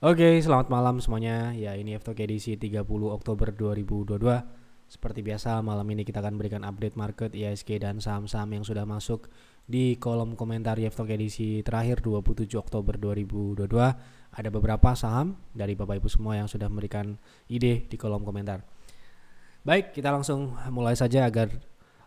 Oke, selamat malam semuanya. Ya, ini FTOK edisi 30 Oktober 2022. Seperti biasa, malam ini kita akan berikan update market IHSG dan saham-saham yang sudah masuk di kolom komentar FTOK edisi terakhir 27 Oktober 2022. Ada beberapa saham dari Bapak Ibu semua yang sudah memberikan ide di kolom komentar. Baik, kita langsung mulai saja agar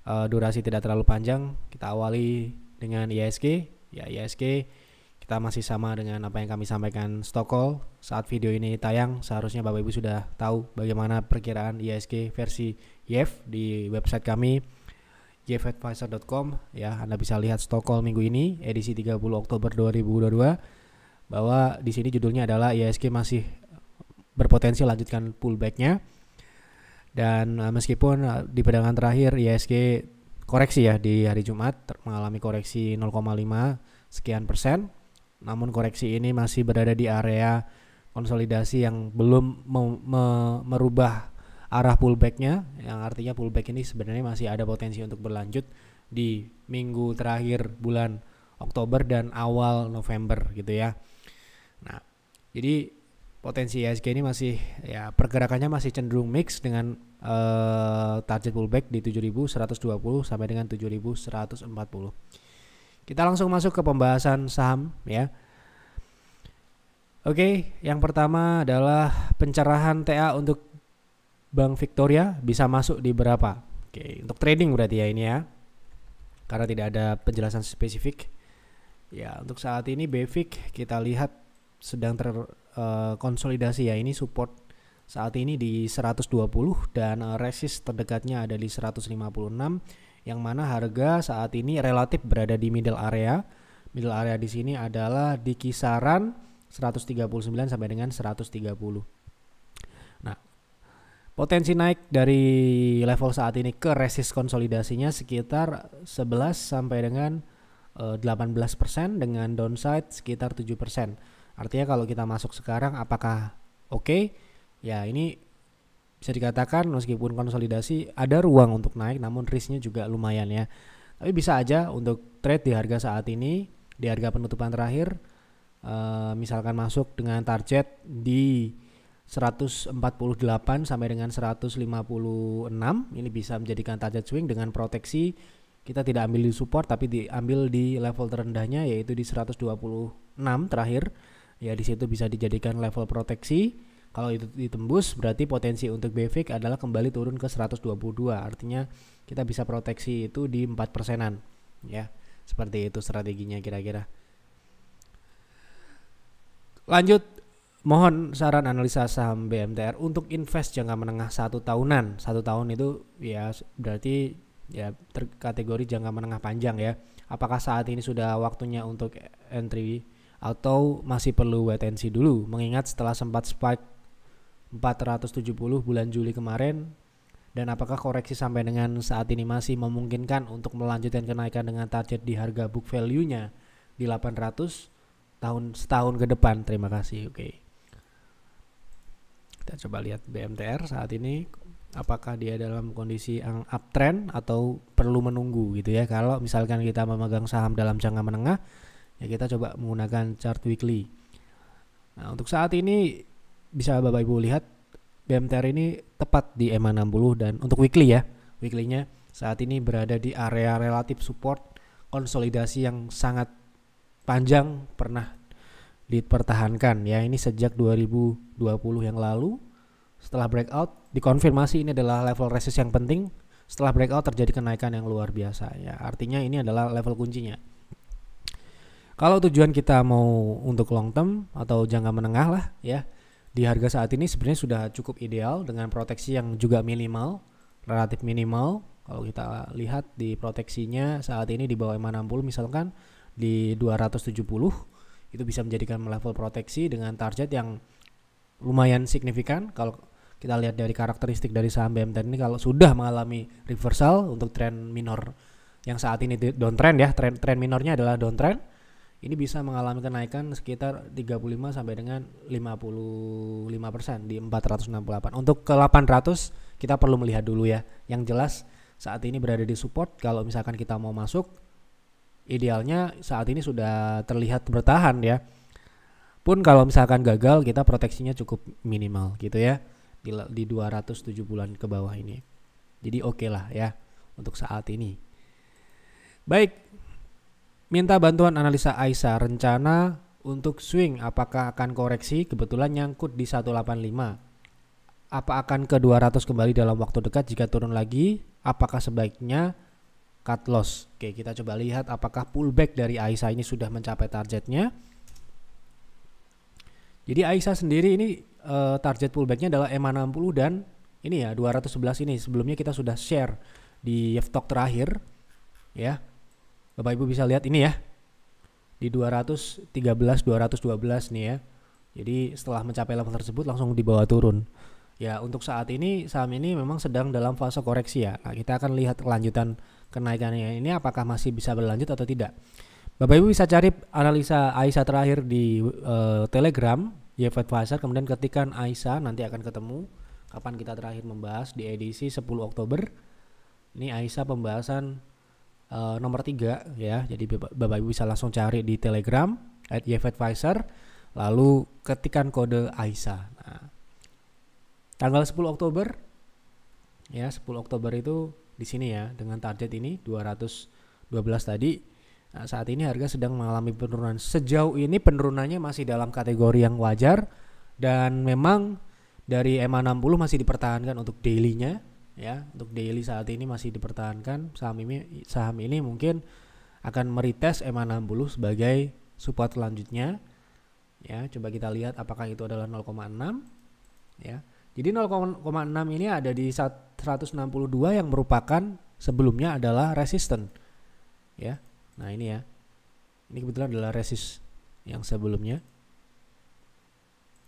durasi tidak terlalu panjang. Kita awali dengan IHSG. Ya, IHSG kita masih sama dengan apa yang kami sampaikan Stockholm saat video ini tayang. Seharusnya Bapak Ibu sudah tahu bagaimana perkiraan IHSG versi YEF di website kami yefadvisor.com. Ya, Anda bisa lihat Stockholm minggu ini edisi 30 Oktober 2022 bahwa di sini judulnya adalah IHSG masih berpotensi lanjutkan pullback-nya. Dan meskipun di perdagangan terakhir IHSG koreksi ya di hari Jumat mengalami koreksi 0,5 sekian persen. Namun koreksi ini masih berada di area konsolidasi yang belum merubah arah pullback-nya, yang artinya pullback ini sebenarnya masih ada potensi untuk berlanjut di minggu terakhir bulan Oktober dan awal November gitu ya. Nah, jadi potensi IHSG ini masih ya pergerakannya masih cenderung mix dengan target pullback di 7.120 sampai dengan 7.140. Kita langsung masuk ke pembahasan saham ya. Oke, yang pertama adalah pencerahan TA untuk Bank Victoria bisa masuk di berapa? Oke, untuk trading berarti ya ini ya. Karena tidak ada penjelasan spesifik. Ya, untuk saat ini BVIC kita lihat sedang terkonsolidasi ya. Ini support saat ini di 120 dan resist terdekatnya ada di 156. Yang mana harga saat ini relatif berada di middle area. Middle area di sini adalah di kisaran 139 sampai dengan 130. Nah, potensi naik dari level saat ini ke resist konsolidasinya sekitar 11 sampai dengan 18% dengan downside sekitar 7%. Artinya kalau kita masuk sekarang apakah oke? Ya, ini bisa dikatakan meskipun konsolidasi ada ruang untuk naik, namun risknya juga lumayan ya. Tapi bisa aja untuk trade di harga saat ini, di harga penutupan terakhir, misalkan masuk dengan target di 148 sampai dengan 156, ini bisa menjadikan target swing dengan proteksi. Kita tidak ambil di support tapi diambil di level terendahnya yaitu di 126 terakhir. Ya, di situ bisa dijadikan level proteksi. Kalau itu ditembus berarti potensi untuk BVIC adalah kembali turun ke 122. Artinya kita bisa proteksi itu di 4%-an. Ya, seperti itu strateginya kira-kira. Lanjut, mohon saran analisa saham BMTR untuk invest jangka menengah 1 tahunan. 1 tahun itu ya berarti ya kategori jangka menengah panjang ya. Apakah saat ini sudah waktunya untuk entry atau masih perlu wait and see dulu? Mengingat setelah sempat spike 470 bulan Juli kemarin, dan apakah koreksi sampai dengan saat ini masih memungkinkan untuk melanjutkan kenaikan dengan target di harga book value-nya di 800 setahun ke depan. Terima kasih. Oke. Kita coba lihat BMTR saat ini apakah dia dalam kondisi yang uptrend atau perlu menunggu gitu ya. Kalau misalkan kita memegang saham dalam jangka menengah, ya kita coba menggunakan chart weekly. Nah, untuk saat ini bisa Bapak Ibu lihat BMTR ini tepat di EMA 60 dan untuk weekly ya. Weekly-nya saat ini berada di area relatif support konsolidasi yang sangat panjang pernah dipertahankan ya. Ini sejak 2020 yang lalu. Setelah breakout dikonfirmasi ini adalah level resist yang penting. Setelah breakout terjadi kenaikan yang luar biasa ya. Artinya ini adalah level kuncinya. Kalau tujuan kita mau untuk long term atau jangka menengah lah ya, di harga saat ini sebenarnya sudah cukup ideal dengan proteksi yang juga minimal, relatif minimal. Kalau kita lihat di proteksinya saat ini di bawah EMA 60 misalkan di 270, itu bisa menjadikan level proteksi dengan target yang lumayan signifikan. Kalau kita lihat dari karakteristik dari saham BMTR ini, kalau sudah mengalami reversal untuk tren minor yang saat ini downtrend ya, tren minornya adalah downtrend, ini bisa mengalami kenaikan sekitar 35 sampai dengan 55% di 468. Untuk ke 800 kita perlu melihat dulu ya. Yang jelas saat ini berada di support. Kalau misalkan kita mau masuk, idealnya saat ini sudah terlihat bertahan ya. pun kalau misalkan gagal kita proteksinya cukup minimal gitu ya, di 270-an ke bawah ini. Jadi oke lah ya untuk saat ini. Baik, minta bantuan analisa Aisyah, rencana untuk swing apakah akan koreksi, kebetulan nyangkut di 185. Apa akan ke 200 kembali dalam waktu dekat jika turun lagi? Apakah sebaiknya cut loss? Oke, kita coba lihat apakah pullback dari Aisyah ini sudah mencapai targetnya. Jadi Aisyah sendiri ini target pullbacknya adalah EMA 60 dan ini ya 211 ini. Sebelumnya kita sudah share di Yeftok terakhir ya. Bapak Ibu bisa lihat ini ya. Di 213 212 nih ya. Jadi setelah mencapai level tersebut langsung dibawa turun. Ya, untuk saat ini saham ini memang sedang dalam fase koreksi ya. Nah, kita akan lihat kelanjutan kenaikannya ini apakah masih bisa berlanjut atau tidak. Bapak Ibu bisa cari analisa Aisyah terakhir di Telegram YF Advisor, kemudian ketikan Aisyah, nanti akan ketemu kapan kita terakhir membahas di edisi 10 Oktober. Ini Aisyah pembahasan nomor 3 ya. Jadi Bapak Ibu bisa langsung cari di Telegram @YF Advisor, lalu ketikan kode Aisyah. Nah, tanggal 10 Oktober ya, 10 Oktober itu di sini ya dengan target ini 212 tadi. Nah, saat ini harga sedang mengalami penurunan. Sejauh ini penurunannya masih dalam kategori yang wajar dan memang dari EMA 60 masih dipertahankan untuk daily-nya ya. Untuk daily saat ini masih dipertahankan. Saham ini mungkin akan meretest EMA 60 sebagai support selanjutnya. Ya, coba kita lihat apakah itu adalah 0,6 ya. Jadi 0,6 ini ada di 162 yang merupakan sebelumnya adalah resisten. Ya. Nah, ini ya. Ini kebetulan adalah resist yang sebelumnya.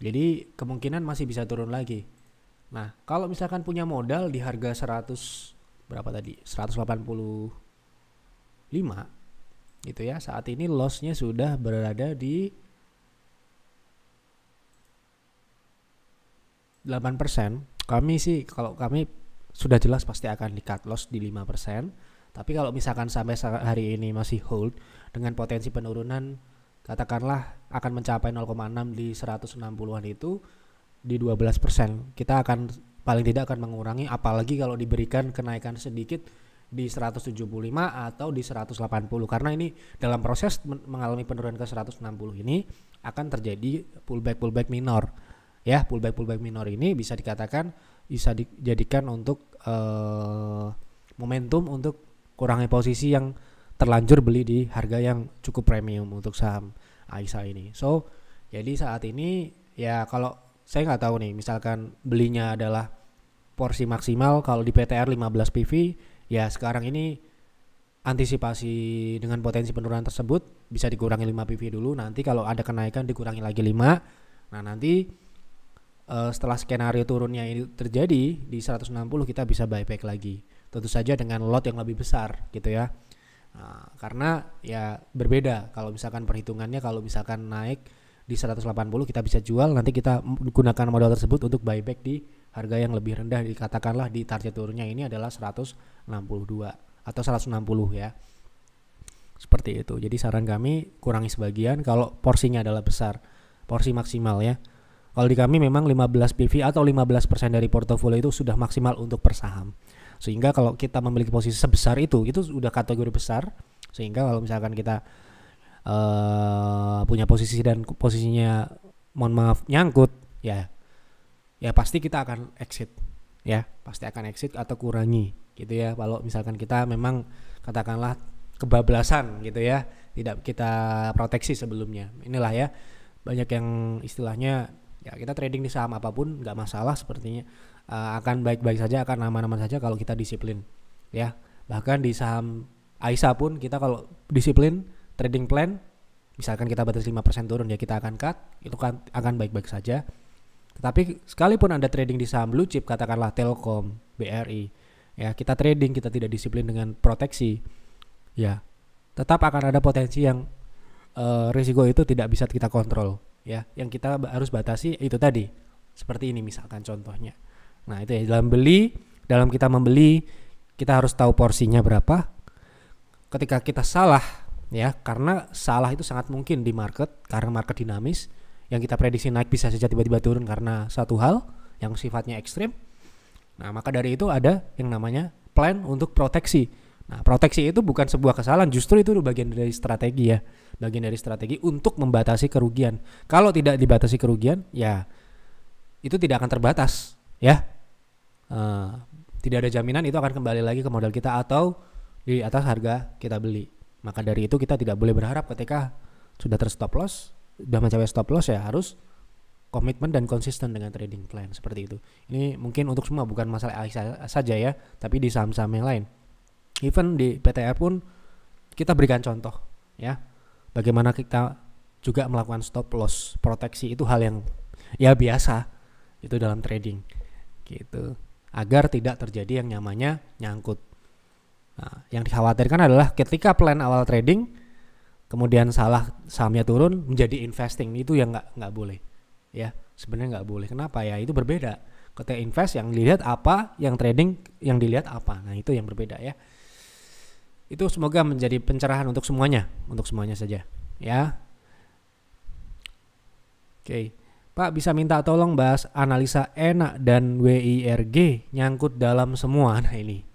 Jadi kemungkinan masih bisa turun lagi. Nah, kalau misalkan punya modal di harga 100 berapa tadi? 185 gitu ya. Saat ini lossnya sudah berada di 8%. Kalau kami sudah jelas pasti akan di cut loss di 5%. Tapi kalau misalkan sampai hari ini masih hold dengan potensi penurunan katakanlah akan mencapai 0,6 di 160-an itu di 12%. Kita akan paling tidak akan mengurangi, apalagi kalau diberikan kenaikan sedikit di 175 atau di 180, karena ini dalam proses mengalami penurunan ke 160 ini akan terjadi pullback minor. Ya, pullback minor ini bisa dikatakan bisa dijadikan untuk momentum untuk kurangi posisi yang terlanjur beli di harga yang cukup premium untuk saham Aisyah ini. So, jadi saat ini ya kalau saya nggak tahu nih, misalkan belinya adalah porsi maksimal kalau di PTR 15 PV, ya sekarang ini antisipasi dengan potensi penurunan tersebut bisa dikurangi 5 PV dulu, nanti kalau ada kenaikan dikurangi lagi 5. Nah, nanti setelah skenario turunnya ini terjadi di 160 kita bisa buyback lagi. Tentu saja dengan lot yang lebih besar gitu ya. Nah, karena ya berbeda kalau misalkan perhitungannya, kalau misalkan naik di 180 kita bisa jual, nanti kita gunakan modal tersebut untuk buyback di harga yang lebih rendah, dikatakanlah di target turunnya ini adalah 162 atau 160 ya. Seperti itu. Jadi saran kami kurangi sebagian kalau porsinya adalah besar, porsi maksimal ya. Kalau di kami memang 15 PV atau 15% dari portofolio itu sudah maksimal untuk per saham. Sehingga kalau kita memiliki posisi sebesar itu sudah kategori besar. Sehingga kalau misalkan kita punya posisi dan posisinya mohon maaf nyangkut, ya pasti kita akan exit, ya pasti akan exit atau kurangi gitu ya. Kalau misalkan kita memang katakanlah kebablasan gitu ya, tidak kita proteksi sebelumnya. Inilah ya, banyak yang istilahnya ya kita trading di saham apapun nggak masalah sepertinya. Akan baik-baik saja, akan aman-aman saja kalau kita disiplin ya. Bahkan di saham Aisyah pun kita kalau disiplin trading plan, misalkan kita batas 5% turun ya kita akan cut, itu kan akan baik-baik saja. Tetapi sekalipun Anda trading di saham blue chip, katakanlah Telkom, BRI ya, kita trading, kita tidak disiplin dengan proteksi ya, tetap akan ada potensi yang risiko itu tidak bisa kita kontrol ya. Yang kita harus batasi itu tadi, seperti ini misalkan contohnya. Nah itu ya, dalam kita membeli kita harus tahu porsinya berapa. Ketika kita salah ya, karena salah itu sangat mungkin di market, karena market dinamis yang kita prediksi naik bisa saja tiba-tiba turun karena satu hal yang sifatnya ekstrim. Nah, maka dari itu ada yang namanya plan untuk proteksi. Nah, proteksi itu bukan sebuah kesalahan, justru itu bagian dari strategi ya. Bagian dari strategi untuk membatasi kerugian. Kalau tidak dibatasi kerugian, ya itu tidak akan terbatas ya. Tidak ada jaminan itu akan kembali lagi ke modal kita atau di atas harga kita beli. Maka dari itu kita tidak boleh berharap ketika sudah terstop loss, sudah mencapai stop loss ya harus komitmen dan konsisten dengan trading plan seperti itu. Ini mungkin untuk semua, bukan masalah AI saja ya, tapi di saham-saham yang lain. Even di PTR pun kita berikan contoh ya, bagaimana kita juga melakukan stop loss, proteksi itu hal yang ya biasa itu dalam trading gitu, agar tidak terjadi yang namanya nyangkut. Nah, yang dikhawatirkan adalah ketika plan awal trading kemudian salah, sahamnya turun menjadi investing, itu yang nggak boleh ya, sebenarnya nggak boleh. Kenapa ya? Itu berbeda. Ketika invest yang dilihat apa, yang trading yang dilihat apa. Nah, itu yang berbeda ya. Itu semoga menjadi pencerahan untuk semuanya saja ya. Oke. Pak, bisa minta tolong bahas analisa ENA dan WIRG nyangkut dalam semua. Nah, ini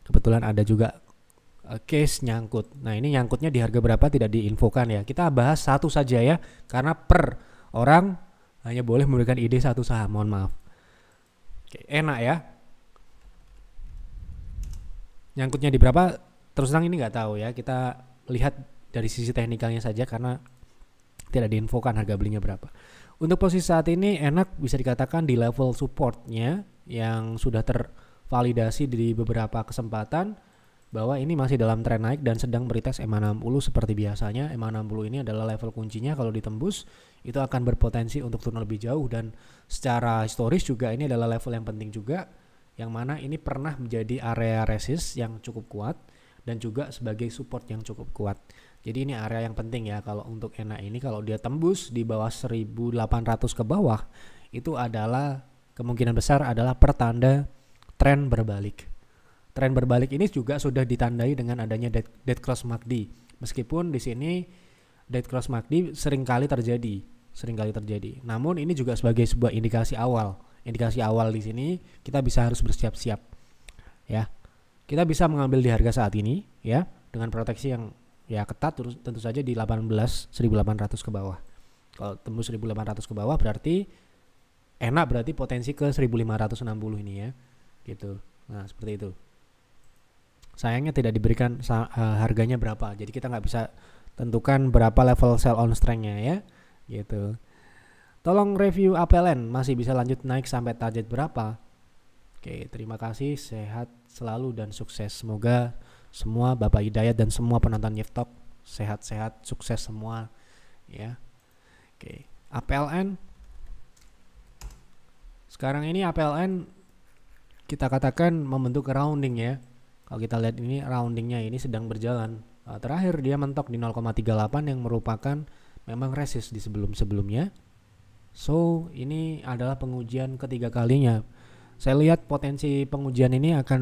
kebetulan ada juga case nyangkut. Nah, ini nyangkutnya di harga berapa tidak diinfokan ya. Kita bahas satu saja ya, karena per orang hanya boleh memberikan ide satu saham. Mohon maaf. Oke, ENA ya. Nyangkutnya di berapa? Terus terang ini nggak tahu ya. Kita lihat dari sisi teknikalnya saja karena tidak diinfokan harga belinya berapa. Untuk posisi saat ini enak bisa dikatakan di level supportnya yang sudah tervalidasi di beberapa kesempatan bahwa ini masih dalam tren naik dan sedang berites EMA 60 seperti biasanya. EMA 60 ini adalah level kuncinya, kalau ditembus itu akan berpotensi untuk turun lebih jauh, dan secara historis juga ini adalah level yang penting juga, yang mana ini pernah menjadi area resist yang cukup kuat dan juga sebagai support yang cukup kuat. Jadi ini area yang penting ya kalau untuk ENA ini. Kalau dia tembus di bawah 1800 ke bawah, itu adalah kemungkinan besar adalah pertanda tren berbalik. Tren berbalik ini juga sudah ditandai dengan adanya dead cross MACD. Meskipun di sini dead cross MACD seringkali terjadi. Namun ini juga sebagai sebuah indikasi awal. Indikasi awal di sini kita harus bersiap-siap ya. Kita bisa mengambil di harga saat ini ya dengan proteksi yang ya ketat, tentu saja di 18.800 ke bawah. Kalau tembus 1.800 ke bawah berarti enak, berarti potensi ke 1.560 ini ya gitu. Nah, seperti itu. Sayangnya tidak diberikan harganya berapa, jadi kita nggak bisa tentukan berapa level sell on strength-nya ya gitu. Tolong review APLN, masih bisa lanjut naik sampai target berapa? Oke, terima kasih, sehat selalu dan sukses. Semoga semua Bapak Hidayat dan semua penonton Yeftalk sehat-sehat, sukses semua ya. Oke, APLN. Sekarang ini APLN kita katakan membentuk rounding ya. Kalau kita lihat ini roundingnya ini sedang berjalan. Terakhir dia mentok di 0,38 yang merupakan memang resist di sebelum-sebelumnya. So, ini adalah pengujian ketiga kalinya. Saya lihat potensi pengujian ini akan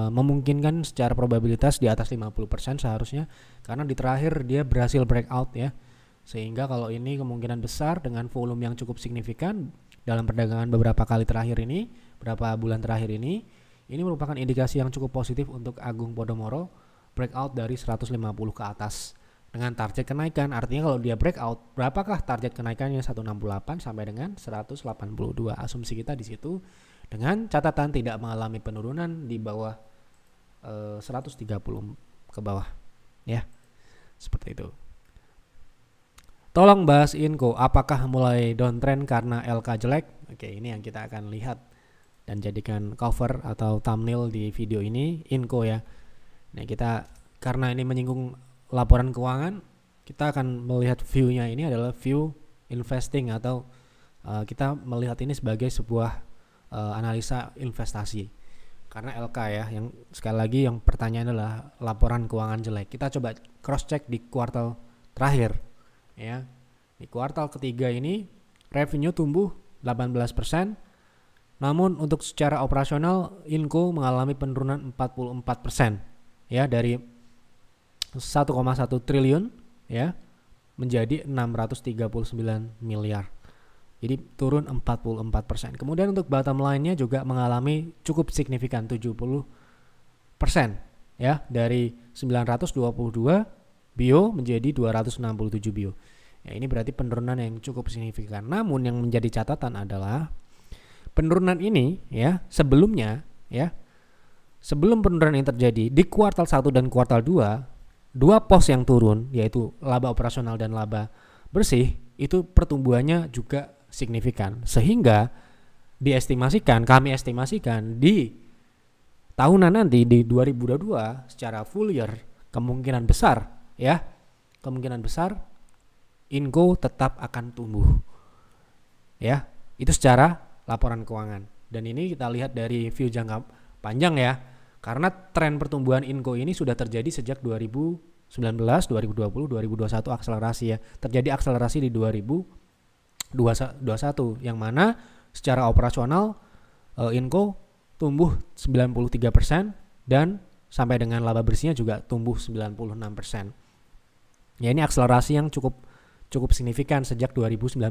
memungkinkan secara probabilitas di atas 50% seharusnya, karena di terakhir dia berhasil breakout ya. Sehingga kalau ini kemungkinan besar dengan volume yang cukup signifikan dalam perdagangan beberapa kali terakhir ini, beberapa bulan terakhir ini merupakan indikasi yang cukup positif untuk Agung Podomoro breakout dari 150 ke atas dengan target kenaikan. Artinya kalau dia breakout, berapakah target kenaikannya? 168 sampai dengan 182. Asumsi kita di situ dengan catatan tidak mengalami penurunan di bawah 130 ke bawah ya. Seperti itu. Tolong bahas Inco, apakah mulai downtrend karena LK jelek? Oke, ini yang kita akan lihat dan jadikan cover atau thumbnail di video ini, Inco ya. Nah, kita karena ini menyinggung laporan keuangan, kita akan melihat view-nya ini adalah view investing atau kita melihat ini sebagai sebuah analisa investasi. Karena LK ya, yang sekali lagi yang pertanyaan adalah laporan keuangan jelek. Kita coba cross check di kuartal terakhir ya. Di kuartal ketiga ini revenue tumbuh 18%. Namun untuk secara operasional Inco mengalami penurunan 44% ya, dari 1,1 triliun ya menjadi 639 miliar. Jadi turun 44%. Kemudian untuk bottom line-nya juga mengalami cukup signifikan 70%, ya, dari 922 bio menjadi 267 bio. Ya, ini berarti penurunan yang cukup signifikan. Namun yang menjadi catatan adalah penurunan ini, ya, sebelumnya, ya, sebelum penurunan yang terjadi di kuartal 1 dan kuartal 2, dua pos yang turun yaitu laba operasional dan laba bersih itu pertumbuhannya juga signifikan, sehingga kami estimasikan di tahunan nanti di 2022 secara full year kemungkinan besar Inco tetap akan tumbuh, ya, itu secara laporan keuangan. Dan ini kita lihat dari view jangka panjang, ya, karena tren pertumbuhan Inco ini sudah terjadi sejak 2019, 2020, 2021 akselerasi, ya, terjadi akselerasi di 2021 yang mana secara operasional Inco tumbuh 93% dan sampai dengan laba bersihnya juga tumbuh 96%. Ya, ini akselerasi yang cukup signifikan sejak 2019,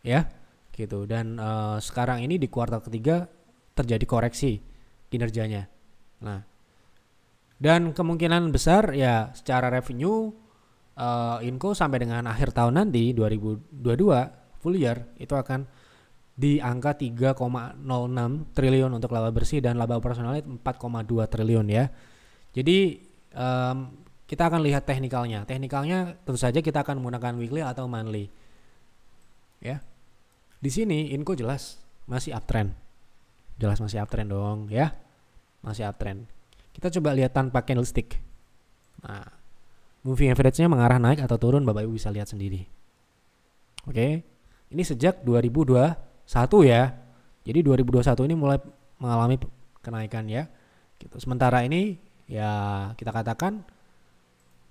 ya, gitu. Dan sekarang ini di kuartal ketiga terjadi koreksi kinerjanya. Nah, dan kemungkinan besar, ya, secara revenue Inco sampai dengan akhir tahun nanti 2022 full year itu akan di angka 3,06 triliun untuk laba bersih dan laba operasionalnya 4,2 triliun, ya. Jadi kita akan lihat teknikalnya. Teknikalnya tentu saja kita akan menggunakan weekly atau monthly, ya. Di sini Inco jelas masih uptrend. Jelas masih uptrend dong, ya. Masih uptrend. Kita coba lihat tanpa candlestick. Nah, moving average-nya mengarah naik atau turun, Bapak Ibu bisa lihat sendiri. Oke. Ini sejak 2021, ya. Jadi 2021 ini mulai mengalami kenaikan, ya. Gitu. Sementara ini, ya, kita katakan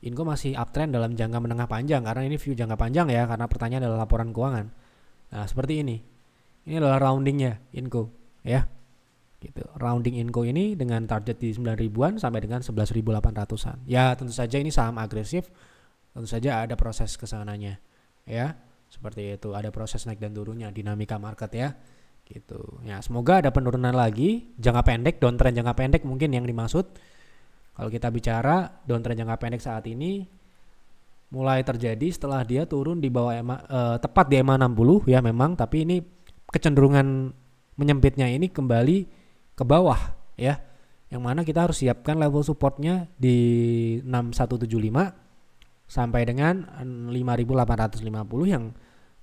Inco masih uptrend dalam jangka menengah panjang, karena ini view jangka panjang, ya, karena pertanyaan adalah laporan keuangan. Nah, seperti ini. Ini adalah roundingnya Inco, ya. Gitu. Rounding Inco ini dengan target di 9 ribuan sampai dengan 11.800-an. Ya, tentu saja ini saham agresif. Tentu saja ada proses kesananya, ya. Seperti itu, ada proses naik dan turunnya, dinamika market, ya. Gitu. Ya, semoga ada penurunan lagi jangka pendek, downtrend jangka pendek mungkin yang dimaksud. Kalau kita bicara downtrend jangka pendek saat ini mulai terjadi setelah dia turun di bawah tepat di EMA 60, ya, memang, tapi ini kecenderungan menyempitnya ini kembali ke bawah, ya. Yang mana kita harus siapkan level supportnya di 6175 sampai dengan 5.850 yang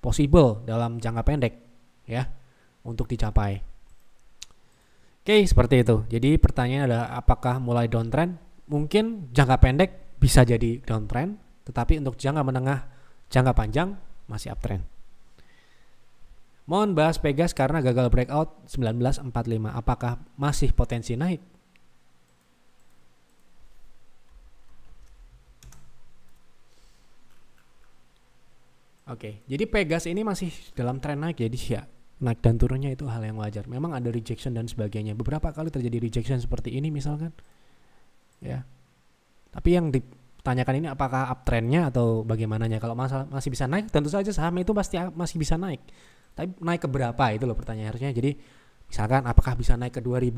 possible dalam jangka pendek, ya, untuk dicapai. Oke, seperti itu. Jadi pertanyaan adalah apakah mulai downtrend? Mungkin jangka pendek bisa jadi downtrend, tetapi untuk jangka menengah, jangka panjang masih uptrend. Mohon bahas Pegas karena gagal breakout 1945. Apakah masih potensi naik? Oke, jadi Pegas ini masih dalam tren naik, jadi ya naik dan turunnya itu hal yang wajar. Memang ada rejection dan sebagainya. Beberapa kali terjadi rejection seperti ini misalkan, ya. Tapi yang ditanyakan ini apakah uptrendnya atau bagaimananya. Kalau masih bisa naik, tentu saja saham itu pasti masih bisa naik. Tapi naik ke berapa itu loh pertanyaan harusnya. Jadi misalkan apakah bisa naik ke 2000,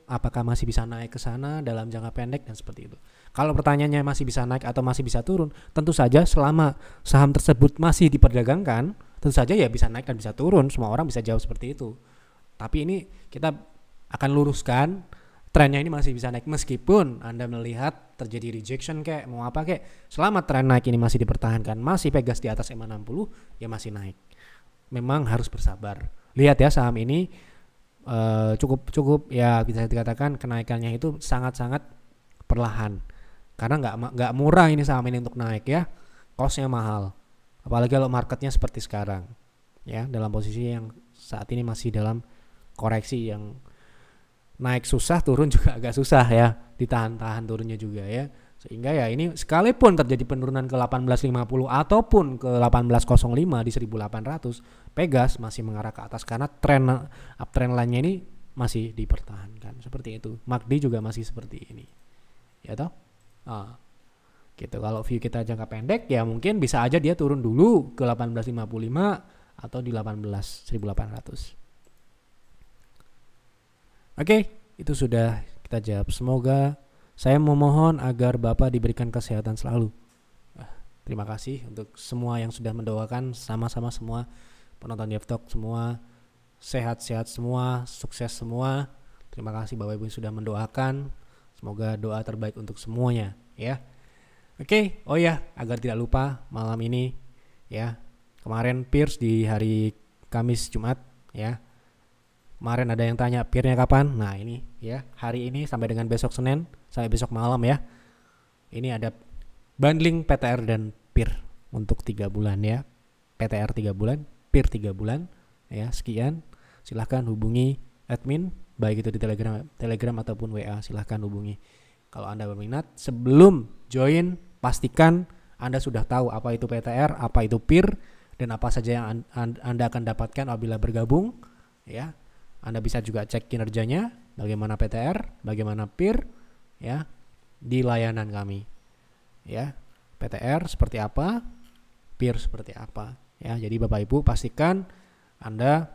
apakah masih bisa naik ke sana dalam jangka pendek dan seperti itu. Kalau pertanyaannya masih bisa naik atau masih bisa turun, tentu saja selama saham tersebut masih diperdagangkan, tentu saja ya bisa naik dan bisa turun. Semua orang bisa jawab seperti itu. Tapi ini kita akan luruskan, trennya ini masih bisa naik meskipun Anda melihat terjadi rejection kayak mau apa kayak, selama tren naik ini masih dipertahankan, masih Pegas di atas EMA 60, ya masih naik. Memang harus bersabar. Lihat ya, saham ini cukup ya bisa dikatakan kenaikannya itu sangat-sangat perlahan. Karena nggak murah ini saham ini untuk naik, ya. Costnya mahal. Apalagi kalau marketnya seperti sekarang, ya, dalam posisi yang saat ini masih dalam koreksi yang naik susah, turun juga agak susah, ya, ditahan-tahan turunnya juga, ya. Sehingga ya ini sekalipun terjadi penurunan ke 1850 ataupun ke 1805 di 1800, Pegas masih mengarah ke atas karena uptrend lainnya ini masih dipertahankan. Seperti itu. MACD juga masih seperti ini. Ya toh? gitu. Kalau view kita jangka pendek ya mungkin bisa aja dia turun dulu ke 18.55 atau di 18.800. Oke, itu sudah kita jawab. Semoga saya memohon agar Bapak diberikan kesehatan selalu. Terima kasih untuk semua yang sudah mendoakan, sama-sama semua penonton Devtalk semua sehat-sehat semua, sukses semua. Terima kasih Bapak Ibu yang sudah mendoakan. Semoga doa terbaik untuk semuanya ya. Oke, oh ya, agar tidak lupa malam ini ya. Kemarin Piers di hari Kamis Jumat ya. Kemarin ada yang tanya peer-nya kapan? Nah, ini ya, hari ini sampai dengan besok Senin, sampai besok malam ya. Ini ada bundling PTR dan peer untuk 3 bulan ya. PTR 3 bulan, peer 3 bulan ya. Sekian. Silahkan hubungi admin baik itu di Telegram ataupun WA, silahkan hubungi. Kalau Anda berminat, sebelum join pastikan Anda sudah tahu apa itu PTR, apa itu peer, dan apa saja yang Anda akan dapatkan apabila bergabung ya. Anda bisa juga cek kinerjanya, bagaimana PTR, bagaimana peer ya di layanan kami. Ya, PTR seperti apa, peer seperti apa ya. Jadi Bapak Ibu pastikan Anda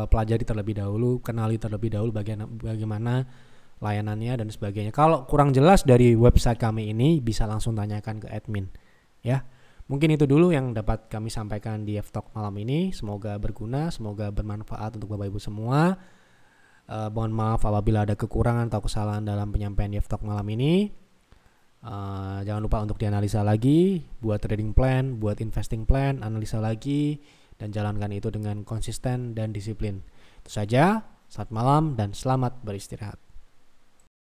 pelajari terlebih dahulu, kenali terlebih dahulu bagaimana layanannya dan sebagainya. Kalau kurang jelas dari website kami ini bisa langsung tanyakan ke admin ya. Mungkin itu dulu yang dapat kami sampaikan di Devtalk malam ini. Semoga berguna, semoga bermanfaat untuk Bapak Ibu semua. Mohon maaf apabila ada kekurangan atau kesalahan dalam penyampaian Devtalk malam ini. Jangan lupa untuk dianalisa lagi, buat trading plan, buat investing plan, analisa lagi, dan jalankan itu dengan konsisten dan disiplin. Itu saja, selamat malam dan selamat beristirahat.